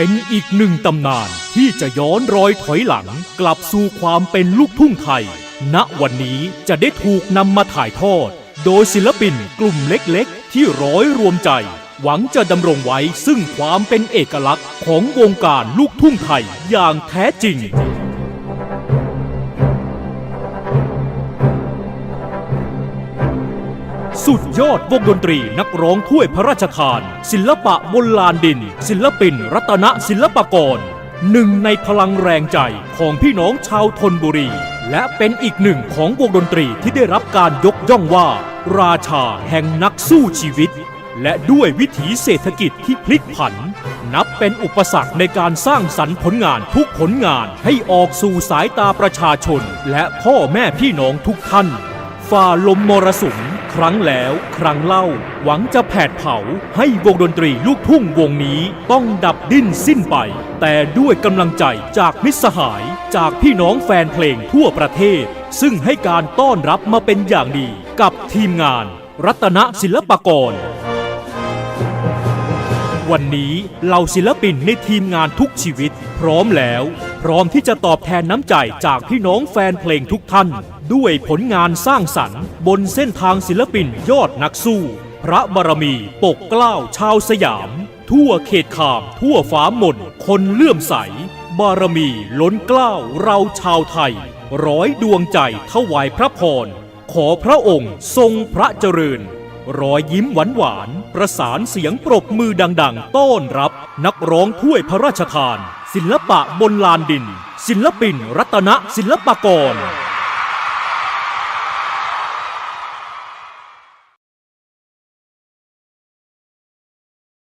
เป็นอีกหนึ่งตำนานที่จะย้อนรอยถอยหลังกลับสู่ความเป็นลูกทุ่งไทยณวันนี้จะได้ถูกนำมาถ่ายทอดโดยศิลปินกลุ่มเล็กๆที่ร้อยรวมใจหวังจะดำรงไว้ซึ่งความเป็นเอกลักษณ์ของวงการลูกทุ่งไทยอย่างแท้จริงสุดยอดวงดนตรีนักร้องถ้วยพระราชทานศิลปะบนลานดินศิลปินรัตนศิลปากรหนึ่งในพลังแรงใจของพี่น้องชาวธนบุรีและเป็นอีกหนึ่งของวงดนตรีที่ได้รับการยกย่องว่าราชาแห่งนักสู้ชีวิตและด้วยวิถีเศรษฐกิจที่พลิกผันนับเป็นอุปสรรคในการสร้างสรรค์ผลงานทุกผลงานให้ออกสู่สายตาประชาชนและพ่อแม่พี่น้องทุกท่านฝ่าลมมรสุมครั้งแล้วครั้งเล่าหวังจะแผดเผาให้วงดนตรีลูกทุ่งวงนี้ต้องดับดิ้นสิ้นไปแต่ด้วยกำลังใจจากมิตรสหายจากพี่น้องแฟนเพลงทั่วประเทศซึ่งให้การต้อนรับมาเป็นอย่างดีกับทีมงานรัตนศิลปากรวันนี้เหล่าศิลปินในทีมงานทุกชีวิตพร้อมแล้วพร้อมที่จะตอบแทนน้ำใจจากพี่น้องแฟนเพลงทุกท่านด้วยผลงานสร้างสรรค์บนเส้นทางศิลปินยอดนักสู้พระบารมีปกเกล้าชาวสยามทั่วเขตขามทั่วฟ้าหม่นคนเลื่อมใสบารมีล้นเกล้าเราชาวไทยร้อยดวงใจถวายพระพรขอพระองค์ทรงพระเจริญรอยยิ้มหวานๆประสานเสียงปรบมือดังๆต้อนรับนักร้องถ้วยพระราชทานศิลปะบนลานดินศิลปินรัตนศิลปากร